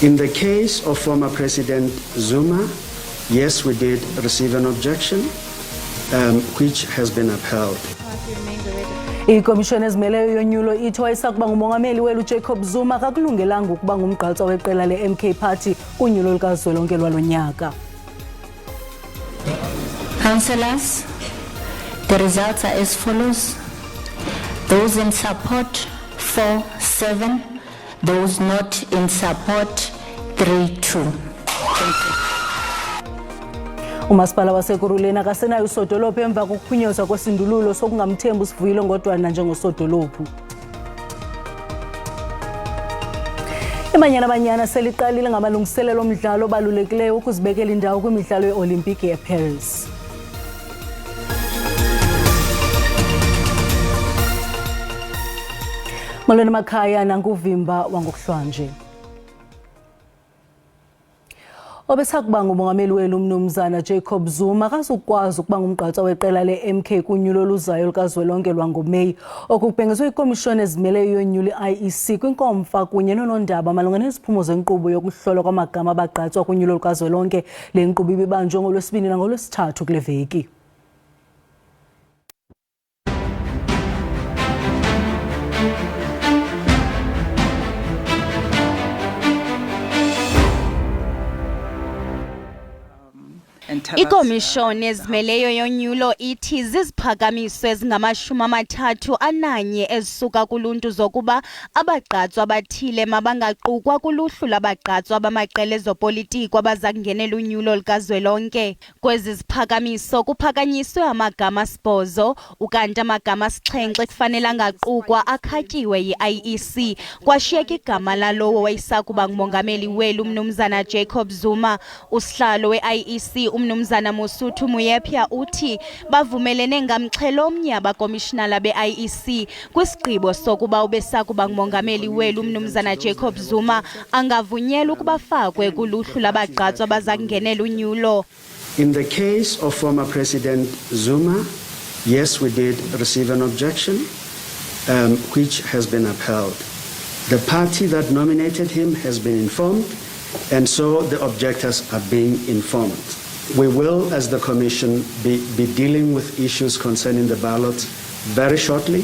In the case of former President Zuma, yes, we did receive an objection, which has been upheld. Ikomishoni ezimeleyo yonyulo ithi wayesakuba ngumongameli welu Jacob Zuma akakulungelanga ukuba ngumgqaltsa weqela le-MK Party kunyulo lukazwelonke lwalo nyaka. Councillors, the results are as follows. Those in support, 4-7. Those not in support, 3-2. Thank you. Umasipala wasekuruleni akasenayo usodolophu emva kokuphunyezwa kwesindululo sokungamthembi uSivuyile Ngodwana njengosodolophu. Imanyana seliqalile ngamalungiselelo omdlalo obalulekileyo ukuzibekela indawo kwimidlalo ye-Olimpiki eParis. Molweni makhaya nanguvimba wangokuhlwanje. Obesakuba ngumongameli welu Mnumzana Jacob Zuma akazukwazi ukuba ngumgqaltsa weqela le-MK kunyulo luzayo lukazwelonke lwangoMeyi okubhengezwe ikomishoni ezimeleyo yonyulo i-IEC kwinkomfa kunye nonondaba malunga neziphumo zenkqubo yokuhlolwa kwamagama abagqatswa kunyulo lukazwelonke. Le nkqubo ibibanjwe ngoLwesibini nangoLwesithathu kule veki. Ikomishoni ezimeleyo yonyulo ithi ziziphakamiso ezingama-31 ezisuka kuluntu zokuba abagqatswa abathile mabangaqukwa kuluhlu labagqatswa bamaqela ezopolitiko abaza kungenela unyulo lukazwelonke. Kwezi ziphakamiso kuphakanyiswe amagama 8, ukanti amagama 7 kufanele angaqukwa akhatyiwe yi-IEC. Kwashiyeka igama lalowo wayesakuba ngumongameli welu Mnumzana Jacob Zuma. Usihlalo we-IEC Mnumzana Mosuthu Muyepya uthi bavumelene ngamxhelo omnye abakomishinala be-IEC kwisigqibo sokuba ubesakuba ngumongameli welu Mnumzana Jacob Zuma angavunyelwa ukuba afakwe kuluhlu labagqatswa abaza kungenela unyulo. In the case of former President Zuma, yes, we did receive an objection, which has been upheld. The party that nominated him has been informed, and so the objectors are being informed. We will, as the Commission, be dealing with issues concerning the ballots very shortly,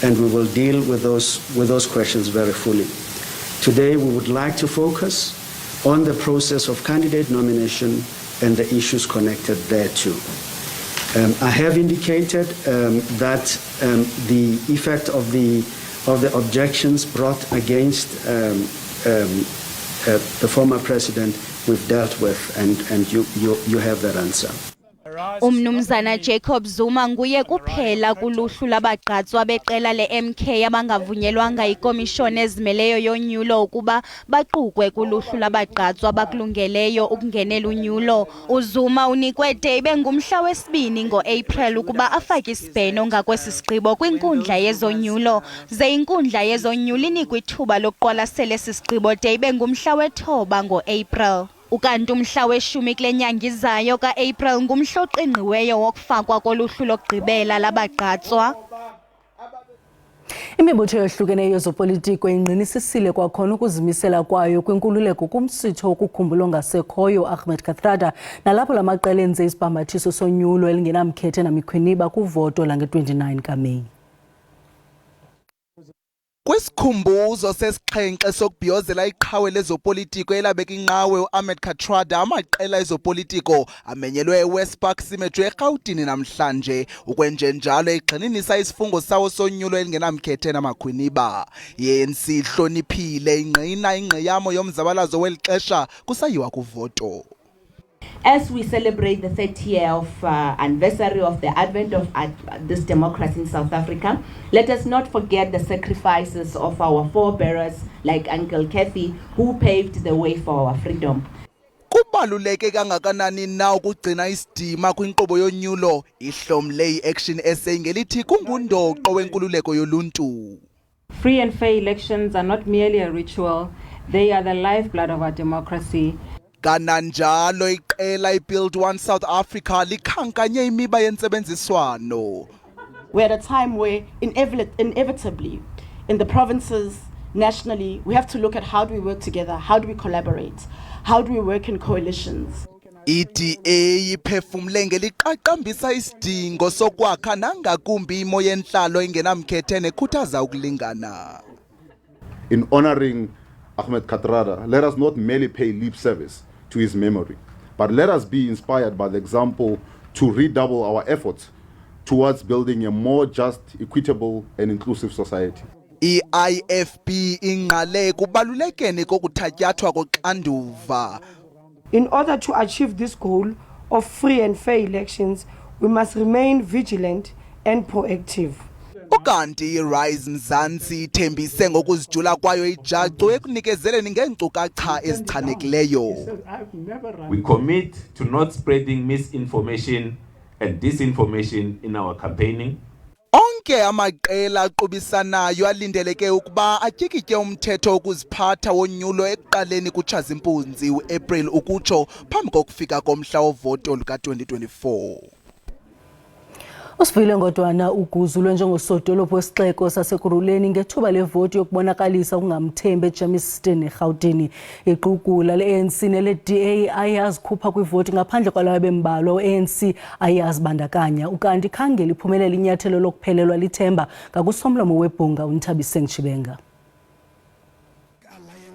and we will deal with those questions very fully. Today, we would like to focus on the process of candidate nomination and the issues connected thereto. I have indicated that the effect of the objections brought against the former president we've dealt with, and you have that answer. Mnumzana Jacob Zuma nguye kuphela kuluhlu labagqatswa beqela le-MK abangavunyelwanga ikomishoni ezimeleyo yonyulo ukuba baqukwe kuluhlu labagqatswa abakulungeleyo ukungenela unyulo. uZuma unikwe de ibe ngumhla wesibini ngo-April ukuba afake isibheno ngakwesi sigqibo kwinkundla yezonyulo, ze inkundla yezonyulo inikwe ithuba lokuqwalasela esi sigqibo de ibe ngumhla we-9 ngo-April. Ukanti umhla we-10 kule nyanga izayo ka-April ngumhla oqingqiweyo wokufakwa koluhlu lokugqibela labagqatswa. Imibutho ehlukeneyo yezopolitiko ingqinisisile kwakhona ukuzimisela kwayo kwinkululeko kumsitho wokukhumbula ongasekhoyo Ahmed Kathrada, nalapho la maqela enze isibhambathiso sonyulo elingenamkhethe namikhwiniba kuvoto lange-29 kaMeyi. Kwisikhumbuzo sesixhenxe sokubhiyozela iqhawe lezopolitiko elabeka inqawe uAhmed Kathrada, amaqela ezopolitiko amenyelwe eWestpark Cemetery eRhawutini namhlanje ukwenjenjalo egxininisa isifungo sawo sonyulo elingenamkhethe namakhwiniba. I-ANC ihloniphile ingqina ingqiyamo yomzabalazo weli xesha kusayiwa kuvoto. As we celebrate the 30th year of anniversary of the advent of this democracy in South Africa, let us not forget the sacrifices of our forebearers like Uncle Kathy, who paved the way for our freedom. Kubaluleke kangakanani na ukugcina isidima kwinkqubo yonyulo? Ihlomle i-Action SA ngelithi kungundoqo wenkululeko yoluntu. Free and fair elections are not merely a ritual, they are the lifeblood of our democracy. Kananjalo iqela iBuild One South Africa likhankanye imiba yentsebenziswano. We're at a time where inevitably in the provinces nationally, we have to look at how do we work together, how do we collaborate, how do we work in coalitions. iDA iphefumle ngeliqaqambisa isidingo sokwakha nangakumbi imo yenhlalo engenamkhethe nekhuthaza ukulingana. In honoring Ahmed Kathrada, let us not merely pay lip service to his memory, but let us be inspired by the example to redouble our efforts towards building a more just, equitable and inclusive society. IFP ingqale kubalulekeni kokuthatyathwa koxanduva. In order to achieve this goal of free and fair elections, we must remain vigilant and proactive. Ukanti iRise Mzansi ithembise ngokuzijula kwayo ijacu ekunikezeleni ngeenkcukacha ezichanekileyo. We commit to not spreading misinformation and disinformation in our campaigning. Onke amaqela aqubisanayo alindeleke ukuba atyikitye umthetho wokuziphatha wonyulo ekuqaleni kuTshazimpunzi uApril ukutsho phambi kokufika komhla wovoto luka-2024. Usivile ngodwana uguzulwe njengosodolophu wesixeko saseKuruleni ngethuba levoti yokubonakalisa ukungamthembi eJamiston eGauteng. Iqugula le-ANC nele-DA ayazikhupha kwivoti ngaphandle kwalawo bembalwa u-ANC ayazibandakanya ukanti khange liphumelele inyathelo lokuphelelwa lithemba ngakusomlomo webhunga uNthabise Ntshibenga.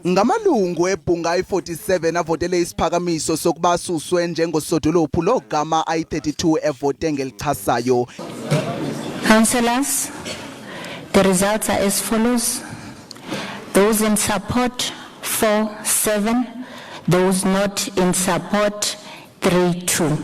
Ngamalungu ebhunga i-47 avotele isiphakamiso sokuba asuswe njengosodolophu logama i-32 evote ngelichasayo. Councillors, the results are as follows. Those in support, 4-7. Those not in support, 3-2.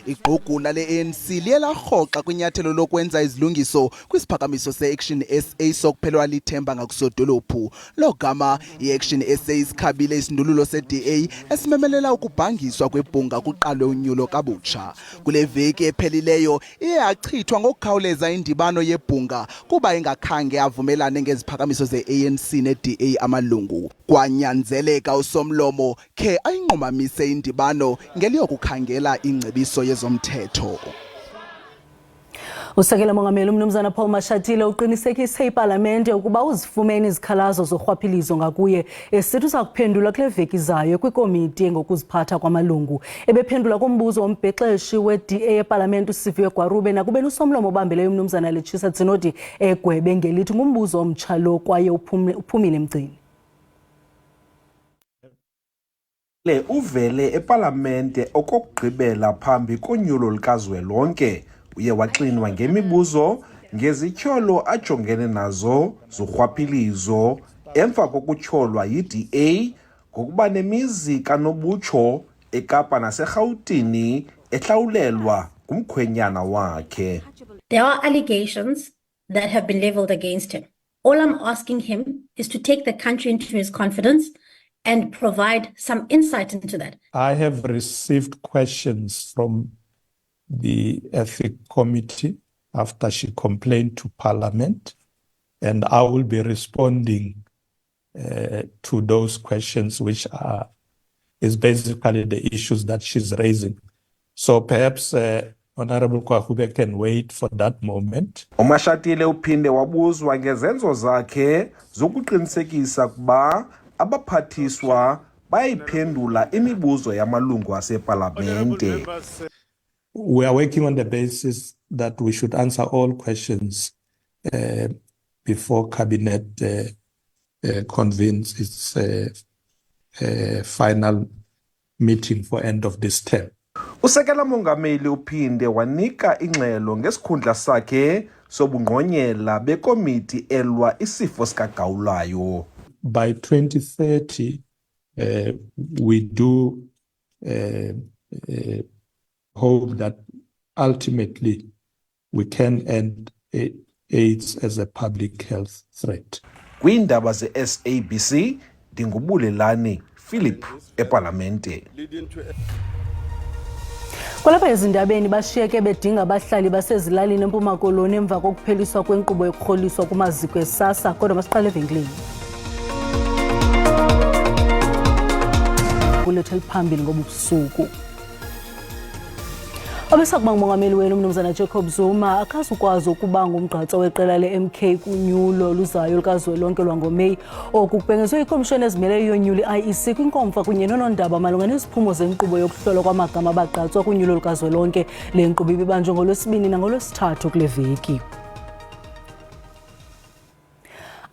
Iqugula le-ANC liye larhoxa kwinyathelo lokwenza izilungiso kwisiphakamiso se-Action SA sokuphelelwa lithemba ngakusodolophu. Logama i-Action SA isikhabile isindululo se-DA esimemelela ukubhangiswa kwebhunga kuqalwe unyulo kabutsha. Kule veki ephelileyo iye yachithwa ngokukhawuleza indibano yebhunga kuba ingakhange avumelane ngeziphakamiso ze-ANC ne-DA amalungu. Kwanyanzeleka usomlomo khe ayinqumamise indibano ngeliyokukhangela ingcebiso yezomthetho. Usekela Mongameli uMnumzana Paul Mashatile uqinisekise iParliamente ukuba uzifumene izikhalazo zorhwaphilizo ngakuye esithi uzakuphendula kule veki zayo kwikomiti ngokuziphatha kwamalungu. Ebephendula kumbuzo wombhexeshi we-DA eParliamente uSiviwe Gwarube nakubeni usomlomo obambeleyo uMnumzana Letshisa Tsinodi egwebe ngelithi ngumbuzo omtsha lo kwaye uphumile emgcini. Uvele eParliamente okokugqibela phambi konyulo likazwelonke uye waxinwa ngemibuzo ngezityholo ajongene nazo zorhwaphilizo emva kokutyholwa yi-DA ngokuba nemizi kanobutsho eKapa naseRhawutini ehlawulelwa ngumkhwenyana wakhe. There are allegations that have been leveled against him. All I'm asking him is to take the country into his confidence and provide some insight into that. I have received questions from the Ethics Committee after she complained to Parliament, and I will be responding to those questions, which is basically the issues that she's raising. So perhaps Honorable Kwahube can wait for that moment. Umashatile uphinde wabuzwa ngezenzo zakhe zokuqinisekisa kuba abaphathiswa bayiphendula imibuzo yamalungu aseParliamente. We are working on the basis that we should answer all questions before Cabinet convenes its final meeting for end of this term. Usekela Mongameli uphinde wanika ingxelo ngesikhundla sakhe sobungqonyela bekomiti elwa isifo sikagawulayo. By 2030, we do hope that ultimately we can end AIDS as a public health threat. Iindaba ze-SABC, Dingubulelani, Philip, eParliamente. Kwalapha ezindabeni bashiyeke bedinga abahlali basezilalini eMpuma Koloni emva kokupheliswa kwenkqubo yokurholiswa kumaziko esasa kodwa masiqale evenkileni. Kuletha liphambili ngobusuku. Obesakuba ngumongameli wenu umnumzana Jacob Zuma akazukwazi ukuba ngumgqatsa weqela le-MK kunyulo luzayo lukazwelonke lwangoMeyi. Oku kubhengezwe ikomishoni ezimeleyo yonyulo i-IEC kwinkomfa kunye noonondaba malunga neziphumo zenkqubo yokuhlolwa kwamagama abagqatswa kunyulo lukazwelonke. Le nkqubo ibibanjwe ngoLwesibini nangolwesithathu kule veki.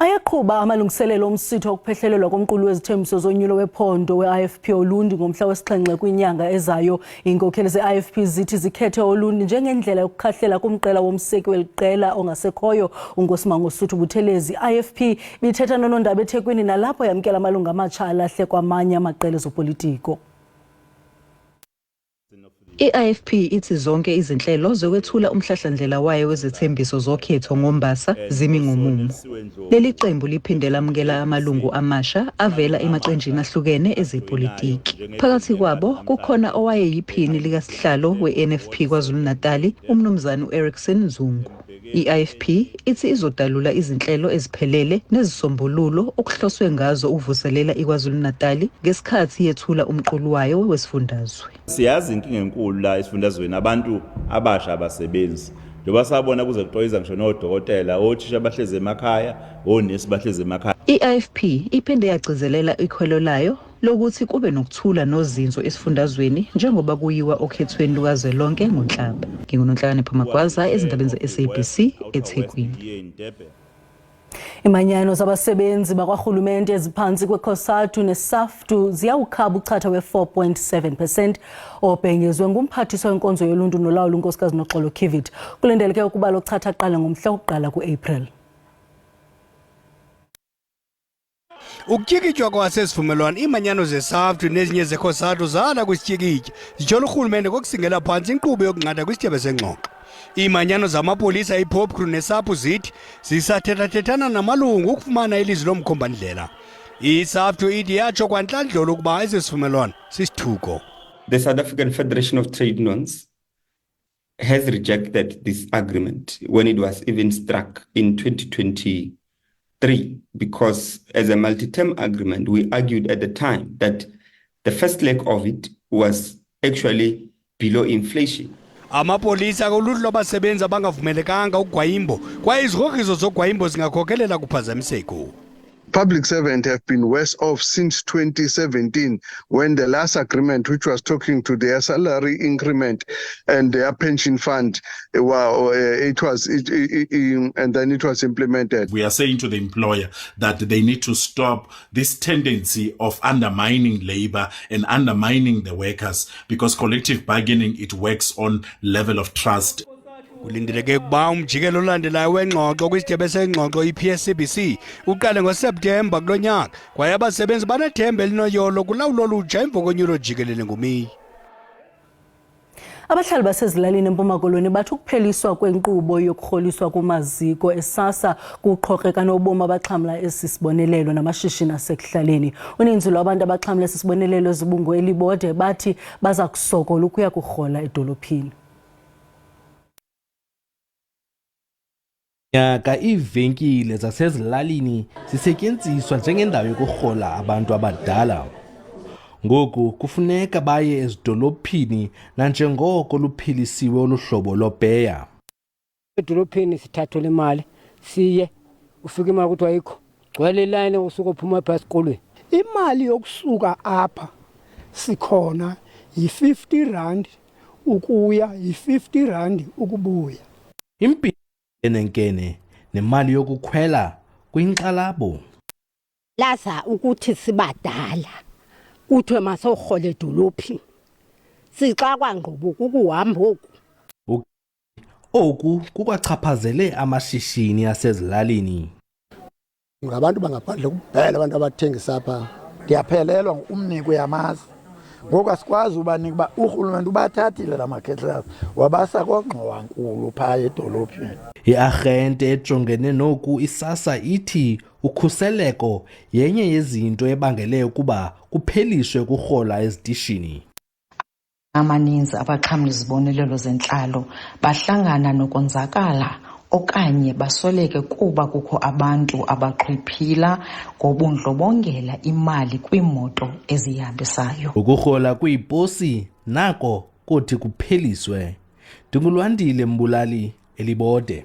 Ayaqhuba amalungiselelo omsitho wokuphehlelelwa komqulu wezithembiso zonyulo wephondo we-IFP Olundi ngomhla wesixhenxe kwinyanga ezayo. Iinkokheli ze-IFP zithi zikhethe Olundi njengendlela yokukhahlela kumqela womseki weliqela ongasekhoyo uNkosimango Buthelezi. IFP bithetha nonondaba eThekwini nalapho yamkela amalungu amatsha alahle kwamanye amaqela ezopolitiko. I-IFP ithi zonke izinhlelo zokwethula umhlahlandlela wayo wezethembiso zokhetho ngoMbasa zimi ngomumo. Leli qembu liphinde lamukela amalungu amasha avela emaqenjini ahlukene ezepolitiki. Phakathi kwabo kukhona owayeyiphini likasihlalo we-NFP KwaZulu-Natal, umnumzana u-Erickson Zungu. I-IFP ithi izodalula izinhlelo eziphelele nezisombululo okuhloswe ngazo ukuvuselela iKwaZulu-Natal ngesikhathi yethula umqulu wayo wesifundazwe. Siyazi inkinga enkulu la esifundazweni abantu abasha abasebenzi. Njengoba sabona kuze kuxoyiza ngisho nodokotela, othisha bahleze emakhaya, onesi bahleze emakhaya. I-IFP iphinde yagcizelela ikhwelo layo lokuthi kube nokuthula nozinzo esifundazweni njengoba kuyiwa okhethweni lukazwelonke ngoNhlaba. Ngingunonhlakane Phamagwaza ezindabeni ze-SABC eThekwini. Imanyano zabasebenzi bakwarhulumente eziphansi kweCOSATU neSAFTU ziyawukhaba uchatha we-4.7% obhengezwe ngumphathiswa wenkonzo yoluntu nolawulo unkosikazi Noxolo Kivit. Kulindeleke ukuba lo chatha aqala ngomhla wokuqala kuApril. Ukutyikitya kwasesivumelwano imanyano zeSAFTU nezinye zeCOSATU zala kwisityikitya zijola urhulumente kokusingela phantsi inkqubo yokunqanda kwisityebi sengxoxo. Imanyano zamapolisa iPop Crew neSAPU zithi zisathethathethana namalungu ukufumana ilizwi lomkhombandlela. ISAFTU ithi yatsho kwantlandlolo ukuba esesivumelwano sisithuko. The South African Federation of Trade Unions has rejected this agreement when it was even struck in 2023 because as a multi-term agreement we argued at the time that the first leg of it was actually below inflation. Amapolisa kuludlu lwabasebenzi abangavumelekanga ugwayimbo kwaye izigogrizo zogwayimbo zingakhokelela kuphazamiseko. Public servants have been worse off since 2017 when the last agreement, which was talking to their salary increment and their pension fund, and then it was implemented. We are saying to the employer that they need to stop this tendency of undermining labor and undermining the workers because collective bargaining, it works on level of trust. Kulindeleke ukuba umjikelo olandelayo wengxoxo kwisityebi sengxoxo i-SABC uqale ngoSeptemba kulo nyaka kwaye abasebenzi banethemba elinoyolo kulawulo olutsha emva konyulo jikelele ngoMeyi. Abahlali basezilalini eMpuma Koloni bathi ukupheliswa kwenkqubo yokurholiswa kumaziko esasa kuqhokreka nobomi abaxhamla esisibonelelo namashishini asekuhlaleni. Uninzi lwabantu abaxhamla esisibonelelo ezibungu elibode bathi baza kusokola ukuya kurhola edolophini. Nyaka iivenkile zasezilalini zisetyenziswa njengendawo yokurhola abantu abadala. Ngoku kufuneka baye ezidolophini nanjengoko luphilisiwe oluhlobo lopeya. Edolophini sithathele imali siye ufika imali ukuthi ayikho gcwele iline usuka uphuma eBhasikolweni. Imali yokusuka apha sikhona yi-R50 ukuya yi-R50 ukubuya. Impilo enenkene nemali yokukhwela kwinkxalabo. Laza ukuthi sibadala kuthiwe masorhola edolophini sixa kwangqubo kukuhamba oku. Oku kukwachaphazele amashishini asezilalini. Ngabantu bangaphandle kuphela abantu abathengisa apha. Ndiyaphelelwa umniko yamazi. Ngoku asikwazi ubanika uba urhulumente ubathathile la makhetlers wabasa kongxowankulu phaa edolophini. I-arhente ejongene noku isasa ithi ukhuseleko yenye yezinto ebangele ukuba kuphelishwe kurhola ezitishini. Amaninzi abaxhamla izibonelelo zentlalo bahlangana nokonzakala okanye basoleke kuba kukho abantu abaqhwiphila ngobundlobongela imali kwiimoto ezihambisayo. Ukurhola kwiiposi nako kuthi kupheliswe. Ndingulwandile Mbulali Elibode.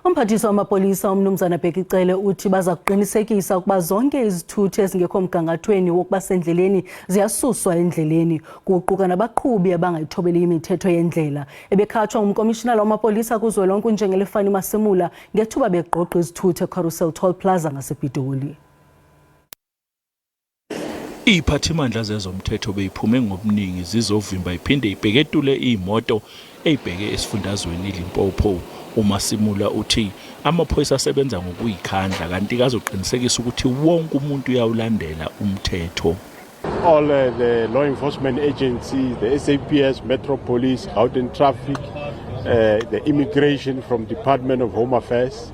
Umphathiswa wamapolisa umnumzana Bhekicele uthi baza kuqinisekisa ukuba zonke izithuthi ezingekho mgangathweni wokuba sendleleni ziyasuswa endleleni, kuquka nabaqhubi abangayithobeli imithetho yendlela. Ebekhatshwa umkomishinala wamapolisa kuzwelonke uNjengelefani Masemula ngethuba begqogqa izithuthi eCarousel Toll Plaza ngasePitoli. Iphathimandla zezomthetho beyiphume ngobuningi zizovimba iphinde ibheketule imoto eyibheke esifundazweni Limpopo. uMasimula uthi amaphoyisa asebenza ngokuyikhandla kanti kazoqinisekisa ukuthi wonke umuntu uyawulandela umthetho. All the law enforcement agencies, the SABC, Metro Police, Gauteng Traffic, the immigration from Department of Home Affairs.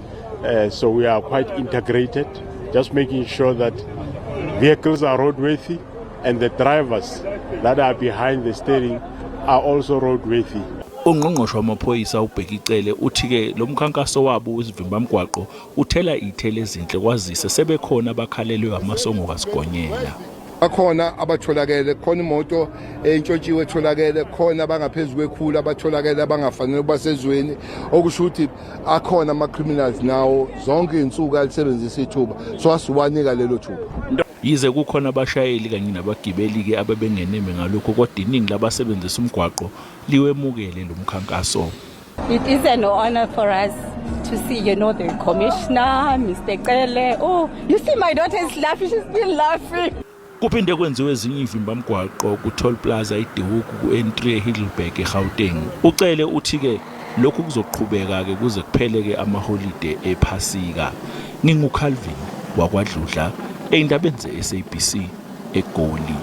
So we are quite integrated, just making sure that vehicles are roadworthy and the drivers that are behind the steering are also roadworthy. Ungqongqoshe wamaphoyisa uBhekicele uthi ke lo mkhankaso wabo wesivimbamgwaqo uthela ithele ezinhle kwazise sebekhona abakhalelwe amasongo kasigonyela. Akhona abatholakele, khona imoto entshotshiwe etholakele, khona abangaphezulu kwekhulu abatholakele abangafanele ubasezweni, okusho ukuthi akhona ama criminals nawo zonke insuku alisebenzisa ithuba, so asiwanika lelo thuba. Yize kukhona abashayeli kanye nabagibeli ke ababengeneme ngalokho kodwa iningi labasebenzisa umgwaqo liwemukele lo mkhankaso. It is an honor for us to see, the commissioner, Mr. Kele. Oh, you see my daughter is laughing, she's been laughing. Kuphinde kwenziwe ezinye ivimbamgwaqo ku Toll Plaza iDehuku ku N3 Heidelberg eGauteng. Ucele uthi ke lokhu kuzoqhubeka ke kuze kupheleke amaholide ePhasika. NginguCalvin wakwaDludla eindabeni zeSABC eGoli.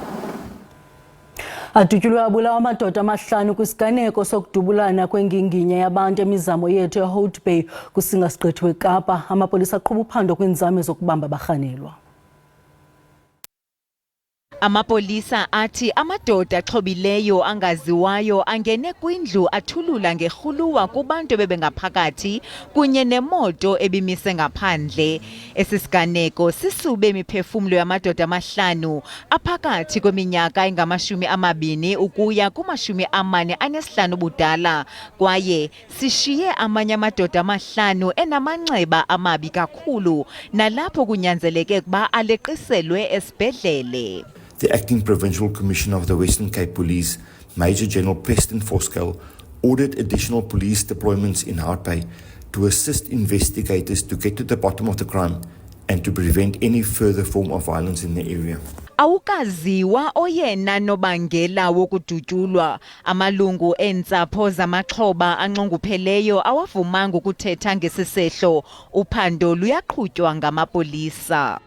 Adutyulwe abulawa amadoda amahlanu kwisiganeko sokudubulana kwenginginya yabantu emizamo yethu eHout Bay kuSingasiqithi weKapa. Amapolisa aqhuba uphando kwinzame zokubamba abarhanelwa. Amapolisa athi amadoda axhobileyo angaziwayo angene kwindlu athulula ngerhuluwa kubantu bebengaphakathi kunye nemoto ebimise ngaphandle. Esisiganeko sisube imiphefumlo yamadoda amahlanu aphakathi kweminyaka engama-20 ukuya kuma-45 budala kwaye sishiye amanye amadoda amahlanu enamanxeba amabi kakhulu nalapho kunyanzeleke ukuba aleqiselwe esibhedlele. The Acting Provincial Commissioner of the Western Cape Police, Major General Preston Foskell, ordered additional police deployments in Hout Bay to assist investigators to get to the bottom of the crime and to prevent any further form of violence in the area. Awukaziwa oyena nobangela wokudutyulwa. Amalungu entsapho zamaxhoba anxungupheleyo awavumanga ukuthetha ngesisehlo. Uphando luyaqhutywa ngamapolisa.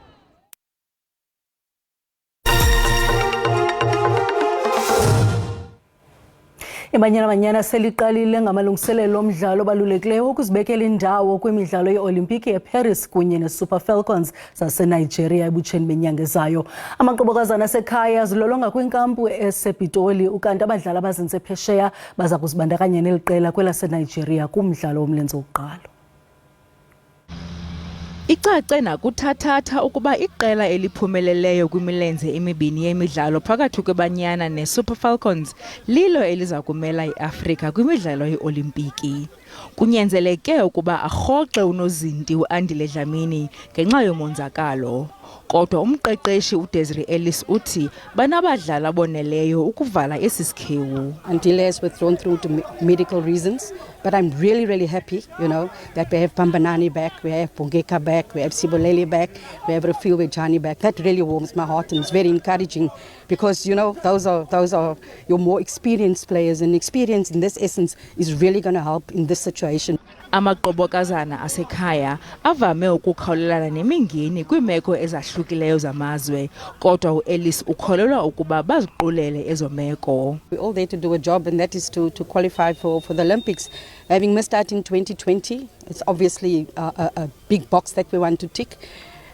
Imanyana seliqalile ngamalungiselelo omdlalo obalulekileyo ukuzibekela indawo kwimidlalo yeOlimpiki eParis kunye neSuper Falcons zaseNigeria ebutsheni benyanga ezayo. Amaqobokazana asekhaya zilolonga kwinkampu esePitoli ukanti abadlali abazinze phesheya baza kuzibandakanya neliqela kwelaseNigeria kumdlalo womlenze wokuqala. Icace nakuthathatha ukuba iqela eliphumeleleyo kwimilenze emibini yemidlalo phakathi kwebanyana neSuper Falcons lilo eliza kumela iAfrika kwimidlalo yeOlimpiki. Kunyanzeleke ukuba arhoxe unozinti uAndile Dlamini ngenxa yomonzakalo. Kodwa umqeqeshi uDesiree Ellis uthi banabadlali aboneleyo ukuvala esi sikhewu. Andile has withdrawn through to medical reasons, but I'm really happy, that we have Pambanani back, we have Bongeka back, we have Siboleli back, we have Refiwe Jani back. That really warms my heart and it's very encouraging because, those are your more experienced players, and experience in this essence is really going to help in this situation. Amaqobokazana asekhaya avame ukukhawulelana nemingeni kwimeko ezahlukileyo zamazwe kodwa uEllis ukholelwa ukuba baziqulele ezo meko. We're all there to do a job, and that is to qualify for the Olympics. Having missed out in 2020, it's obviously a big box that we want to tick.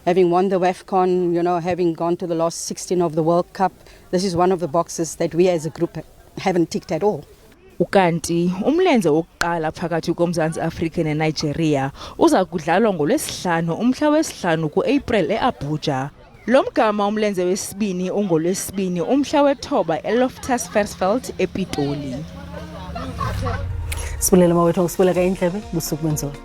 Having won the WAFCON, having gone to the last 16 of the World Cup, this is one of the boxes that we as a group haven't ticked at all. Ukanti umlenze wokuqala phakathi koMzantsi Afrika neNigeria uza kudlalwa ngoLwesihlanu umhla wesi-5 kuApril eAbuja. Lo mgama umlenze wesibini ungolwesibini umhla we-9 eLoftus Versfeld ePitoli. Sibulela mawethu ngokusibuleka indlebe busuku benzola.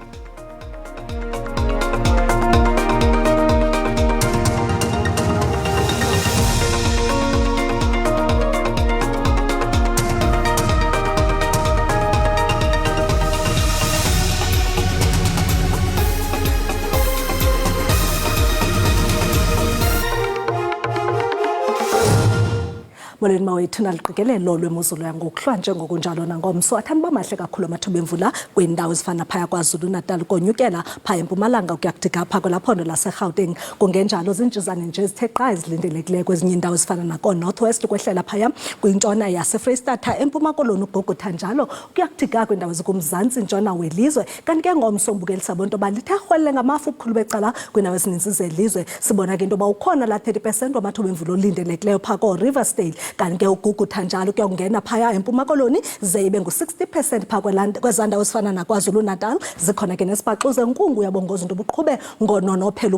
Molweni mawethu naliqikelelo lwemozulu yangokuhlwa njengokunjalo nangomso athani bamahle kakhulu amathuba emvula kwiindawo ezifana phaya kwaZulu Natal konyukela phaya eMpumalanga ukuyakudika phaa kwelaphondo laseGauteng kungenjalo zintsizane nje ezithe qa ezilindelekileyo kwezinye indawo ezifana nako Northwest kwehlela phaya kwintshona yaseFreystata eMpuma Koloni ugogotha njalo ukuyakudika kwiindawo ezikumzantsi ntshona welizwe kanti ke ngomso mbukelisa bonto balithe rhwelele ngamafu ubukhulu becala kwiindawo ezininzi zelizwe sibona ke into yoba ukhona la 30% wamathuba emvula olindelekileyo phaa koRiversdale kanti ke ugugutha njalo kuyakungena phaya eMpuma Koloni ze ibe ngu60% phaa kwezaa ndawo ezifana naKwaZulu Natal zikhona ke nesibhaxuze nkungu yabongoza into buqhube ngononophela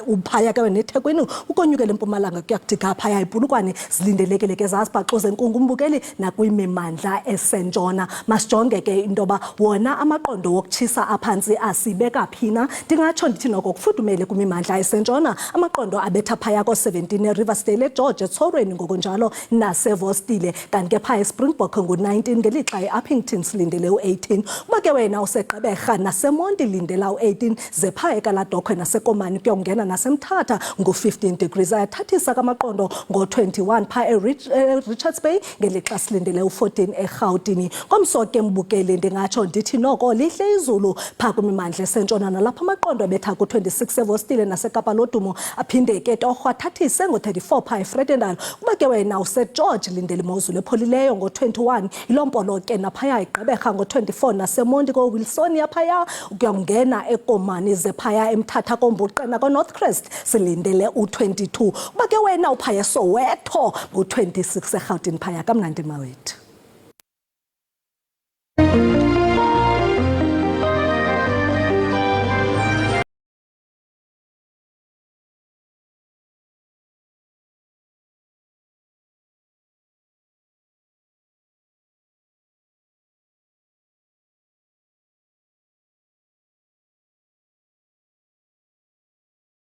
uphaya ke neThekwini ukonyukela eMpumalanga kuyakudika phaya ePulukwane zilindelekile ke zasibhaxuze nkungu umbukeli nakwimimandla esentshona masijonge ke into yoba wona amaqondo wokutshisa aphantsi asibeka phina ndingatsho ndithi noko kufudumele kwimimandla esentshona amaqondo abetha phaya ko17 eRiversdale eGeorge eTsorweni ngokunjalo nasevostile kanti ke phaya eSpringbok ngu19 ngelixa eUppington silindele u18 kuba ke wena useGqeberha naseMonti lindela u18 ze phaya eKaladokhwe naseKomani kuyongena naseMthatha ngu15 degrees ayathathisa kamaqondo ngo21 phaya eRichards Bay ngelixa silindele u14 eGauteng komso ke mbukeli ndingatsho ndithi noko lihle izulu phaa kwimimandla esentshona nalapha amaqondo abetha ku26 evostile naseKapa Lodumo aphinde ke torho athathise ngo34 phaya eFredendal kuba ke wena useGeorge lindele imozulu epholileyo ngo21 ilompolo ke naphaya eGqeberha ngo24 naseMonti koWilson yaphaya ukuyongena eKomani ze phaya eMthatha kombuqena koNorthcrest silindele u22 kuba ke wena uphaya Soweto ngo26 eGauteng phaya kamnandi mawethu.